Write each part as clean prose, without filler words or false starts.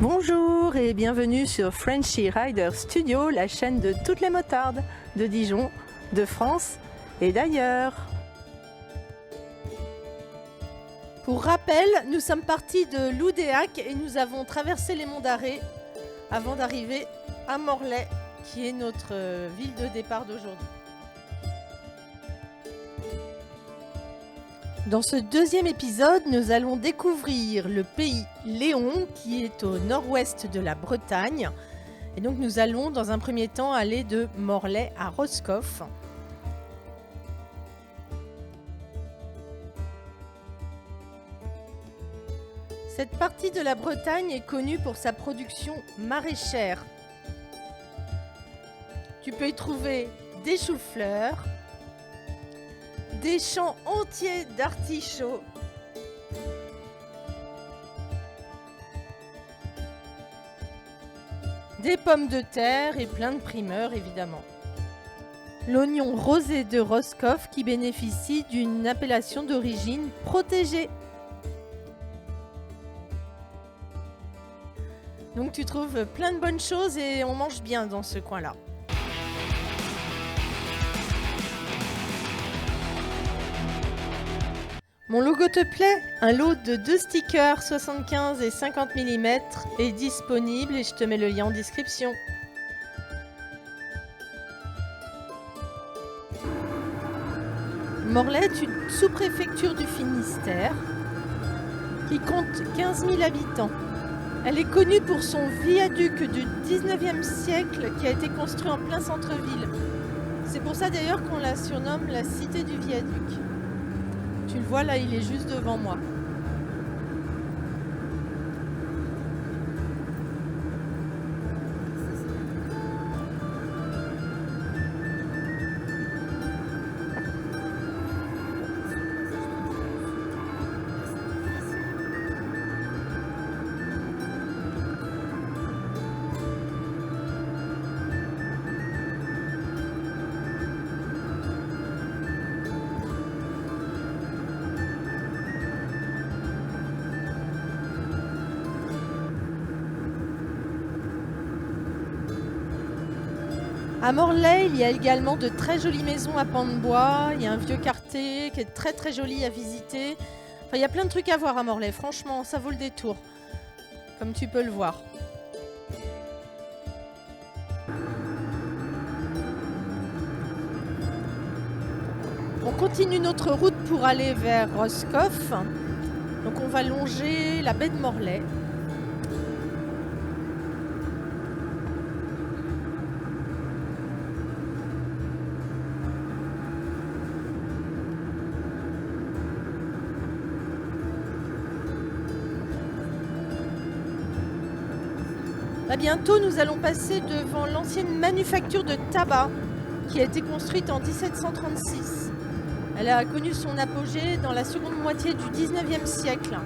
Bonjour et bienvenue sur Frenchy Rider Studio, la chaîne de toutes les motardes de Dijon, de France et d'ailleurs. Pour rappel, nous sommes partis de Loudéac et nous avons traversé les monts d'Arrée avant d'arriver à Morlaix, qui est notre ville de départ d'aujourd'hui. Dans ce deuxième épisode, nous allons découvrir le pays Léon, qui est au nord-ouest de la Bretagne. Et donc nous allons dans un premier temps aller de Morlaix à Roscoff. Cette partie de la Bretagne est connue pour sa production maraîchère. Tu peux y trouver des choux-fleurs, des champs entiers d'artichauts, des pommes de terre et plein de primeurs évidemment. L'oignon rosé de Roscoff qui bénéficie d'une appellation d'origine protégée. Donc tu trouves plein de bonnes choses et on mange bien dans ce coin-là. Mon logo te plaît? Un lot de 2 stickers 75 et 50 mm est disponible et je te mets le lien en description. Morlaix est une sous-préfecture du Finistère qui compte 15 000 habitants. Elle est connue pour son viaduc du 19e siècle qui a été construit en plein centre-ville. C'est pour ça d'ailleurs qu'on la surnomme la cité du viaduc. Tu le vois là, il est juste devant moi. À Morlaix, il y a également de très jolies maisons à pans de bois. Il y a un vieux quartier qui est très très joli à visiter. Enfin, il y a plein de trucs à voir à Morlaix. Franchement, ça vaut le détour, comme tu peux le voir. On continue notre route pour aller vers Roscoff. Donc on va longer la baie de Morlaix. Là, bientôt, nous allons passer devant l'ancienne manufacture de tabac qui a été construite en 1736. Elle a connu son apogée dans la seconde moitié du 19e siècle.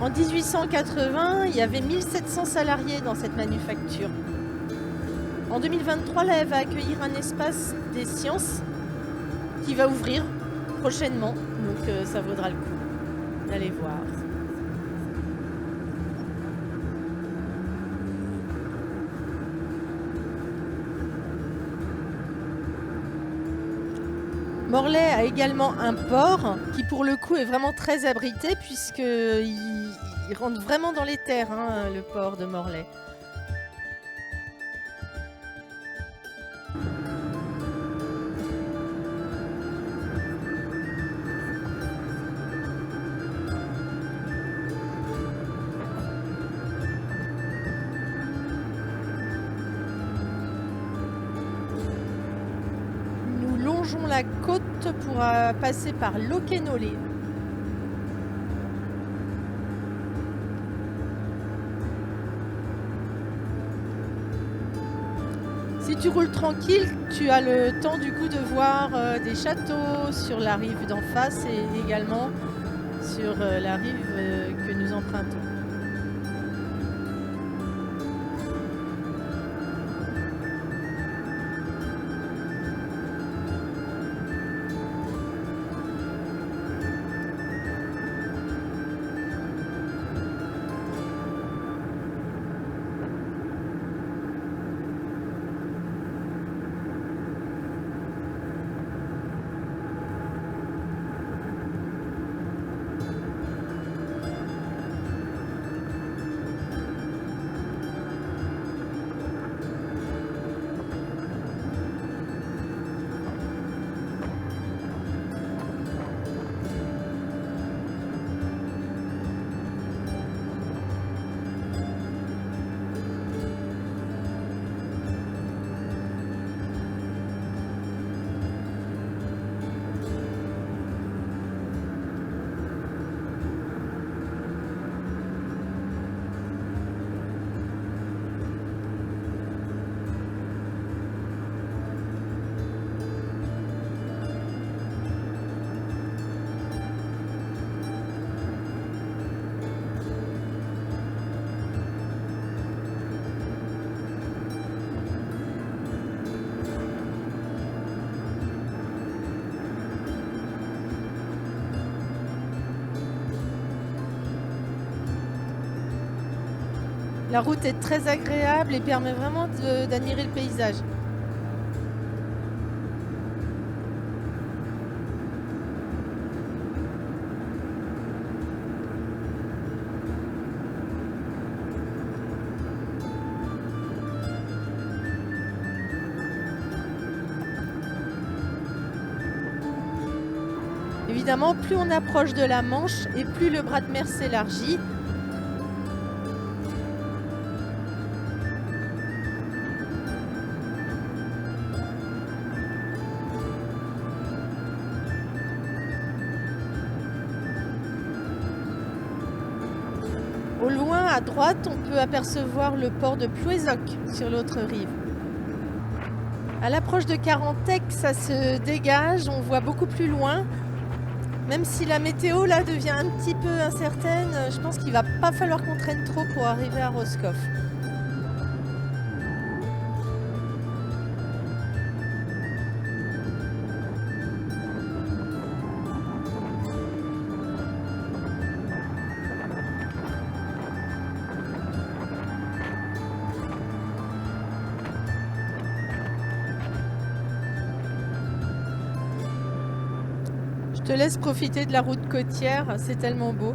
En 1880, il y avait 1700 salariés dans cette manufacture. En 2023, là, elle va accueillir un espace des sciences qui va ouvrir prochainement. Donc ça vaudra le coup d'aller voir. Morlaix a également un port qui pour le coup est vraiment très abrité puisqu'il rentre vraiment dans les terres, le port de Morlaix. La côte pour passer par Locquenolé. Si tu roules tranquille, tu as le temps du coup de voir des châteaux sur la rive d'en face et également sur la rive que nous empruntons. La route est très agréable et permet vraiment d'admirer le paysage. Évidemment, plus on approche de la Manche et plus le bras de mer s'élargit. Au loin, à droite, on peut apercevoir le port de Plouézoc sur l'autre rive. À l'approche de Carantec, ça se dégage, on voit beaucoup plus loin. Même si la météo là devient un petit peu incertaine, je pense qu'il va pas falloir qu'on traîne trop pour arriver à Roscoff. Je te laisse profiter de la route côtière, c'est tellement beau.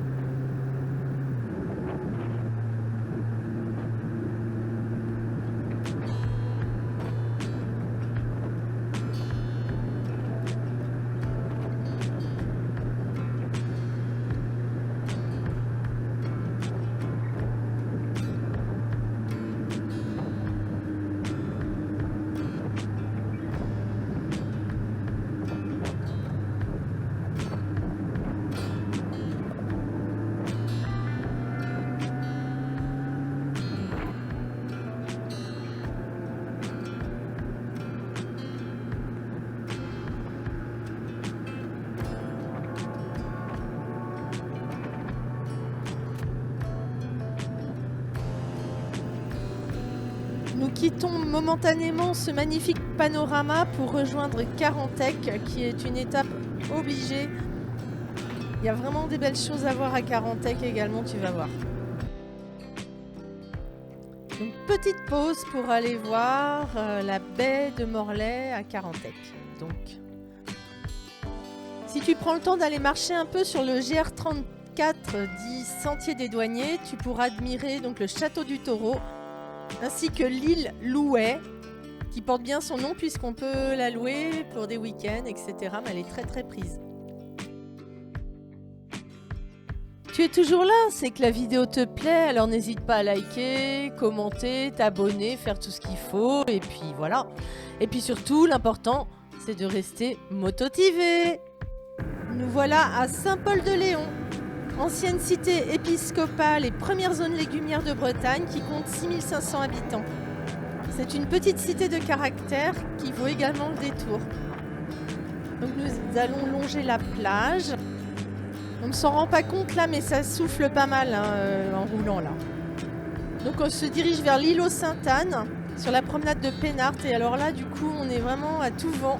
Nous quittons momentanément ce magnifique panorama pour rejoindre Carantec, qui est une étape obligée. Il y a vraiment des belles choses à voir à Carantec également, tu vas voir. Donc, petite pause pour aller voir la baie de Morlaix à Carantec. Donc, si tu prends le temps d'aller marcher un peu sur le GR34 dit Sentier des Douaniers, tu pourras admirer donc le château du Taureau, ainsi que l'île Louet, qui porte bien son nom puisqu'on peut la louer pour des week-ends, etc. Mais elle est très très prise. Tu es toujours là, c'est que la vidéo te plaît, alors n'hésite pas à liker, commenter, t'abonner, faire tout ce qu'il faut, et puis voilà. Et puis surtout, l'important, c'est de rester mototivé. Nous voilà à Saint-Paul-de-Léon, ancienne cité épiscopale et première zone légumière de Bretagne qui compte 6500 habitants. C'est une petite cité de caractère qui vaut également le détour. Donc nous allons longer la plage. On ne s'en rend pas compte là, mais ça souffle pas mal en roulant là. Donc on se dirige vers l'îlot Sainte-Anne, sur la promenade de Pénart. Et alors là, du coup, on est vraiment à tout vent.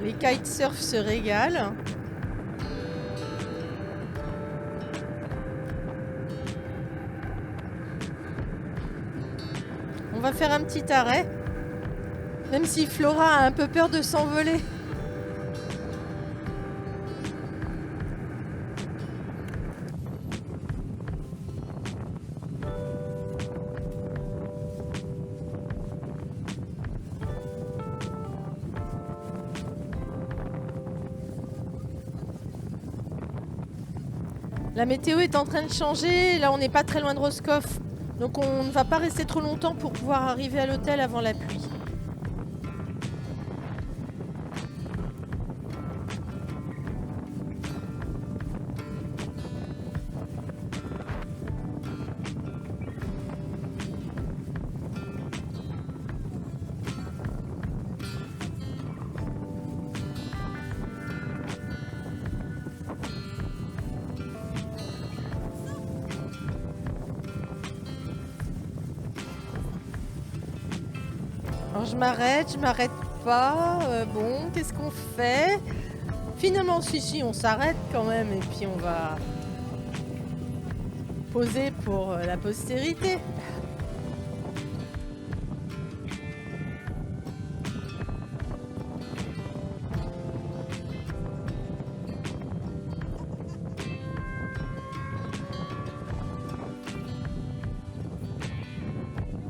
Les kitesurfs se régalent. On va faire un petit arrêt, même si Flora a un peu peur de s'envoler. La météo est en train de changer, là on n'est pas très loin de Roscoff, donc on ne va pas rester trop longtemps pour pouvoir arriver à l'hôtel avant la pluie. Alors je m'arrête pas. Bon, qu'est-ce qu'on fait? Finalement, si, on s'arrête quand même et puis on va poser pour la postérité.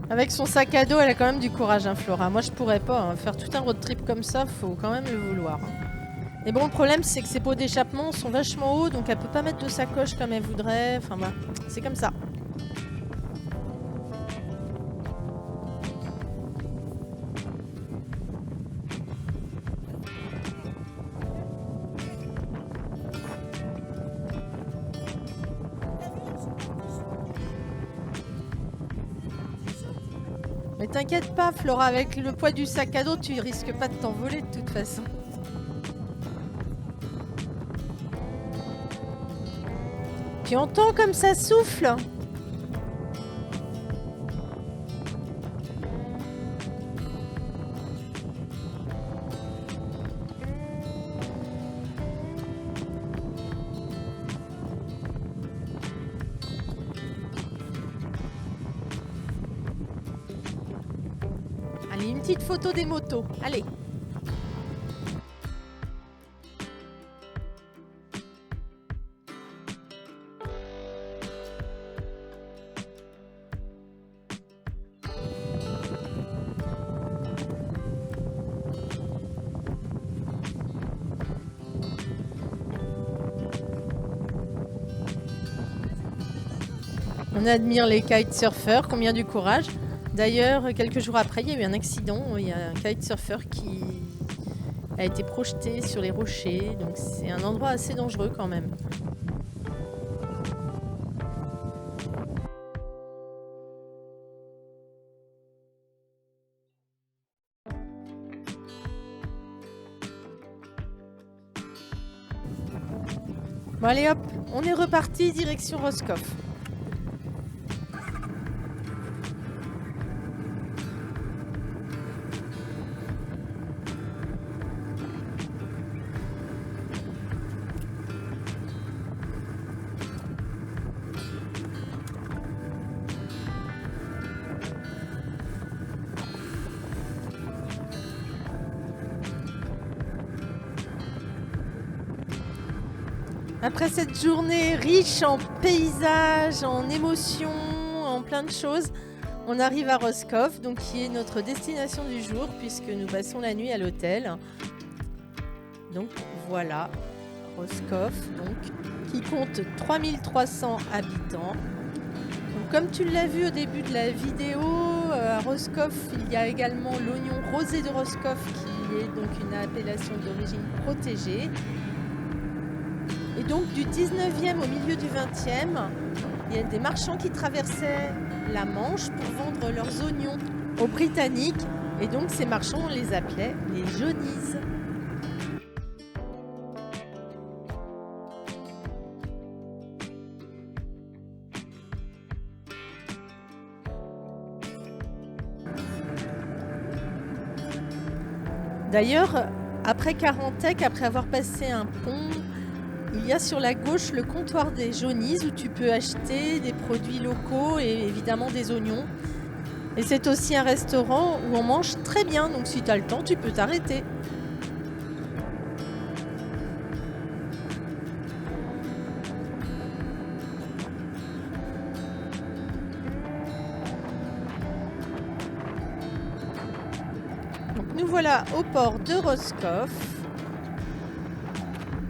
Avec son sac à dos, elle a quand même du courage, hein, Flora. Moi, je pourrais pas hein. Faire tout un road trip comme ça, faut quand même le vouloir. Hein. Mais bon, le problème, c'est que ses pots d'échappement sont vachement hauts, donc elle peut pas mettre de sacoche comme elle voudrait. Enfin, bah, c'est comme ça. Mais t'inquiète pas, Flora, avec le poids du sac à dos, tu risques pas de t'envoler de toute façon. Tu entends comme ça souffle? Allez, une petite photo des motos. Allez. On admire les kitesurfers, combien du courage. D'ailleurs, quelques jours après, il y a eu un accident. Il y a un kitesurfer qui a été projeté sur les rochers. Donc c'est un endroit assez dangereux quand même. Bon allez hop, on est reparti direction Roscoff. Après cette journée riche en paysages, en émotions, en plein de choses, on arrive à Roscoff, donc qui est notre destination du jour puisque nous passons la nuit à l'hôtel. Donc voilà, Roscoff, donc, qui compte 3300 habitants. Donc, comme tu l'as vu au début de la vidéo, à Roscoff, il y a également l'oignon rosé de Roscoff qui est donc une appellation d'origine protégée. Et donc du 19e au milieu du 20e, il y a des marchands qui traversaient la Manche pour vendre leurs oignons aux Britanniques. Et donc ces marchands, on les appelait les Johnnies. D'ailleurs, après Carantec, après avoir passé un pont, il y a sur la gauche le comptoir des Johnnies où tu peux acheter des produits locaux et évidemment des oignons. Et c'est aussi un restaurant où on mange très bien, donc si tu as le temps, tu peux t'arrêter. Donc nous voilà au port de Roscoff.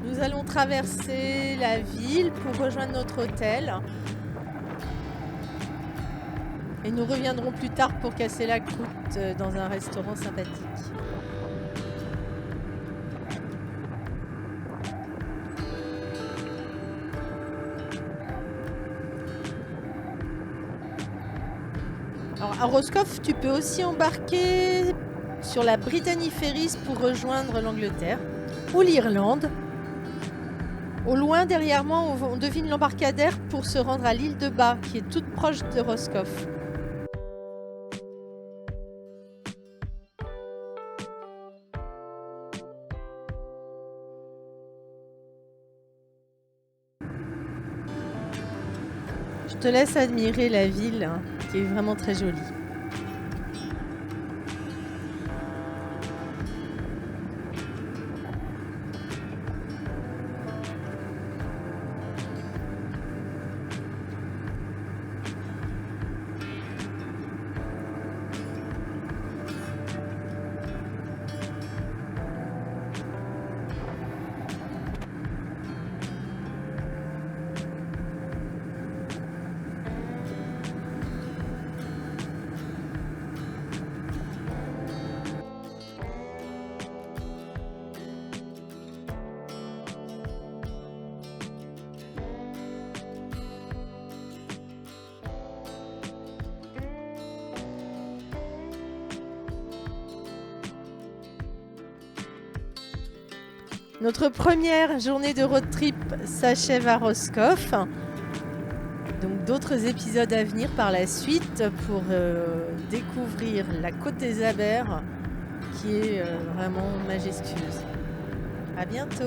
Nous allons traverser la ville pour rejoindre notre hôtel. Et nous reviendrons plus tard pour casser la croûte dans un restaurant sympathique. Alors à Roscoff, tu peux aussi embarquer sur la Brittany Ferries pour rejoindre l'Angleterre ou l'Irlande. Au loin, derrière moi, on devine l'embarcadère pour se rendre à l'île de Bas, qui est toute proche de Roscoff. Je te laisse admirer la ville, hein, qui est vraiment très jolie. Notre première journée de road trip s'achève à Roscoff. Donc d'autres épisodes à venir par la suite pour découvrir la côte des Abers qui est vraiment majestueuse. À bientôt!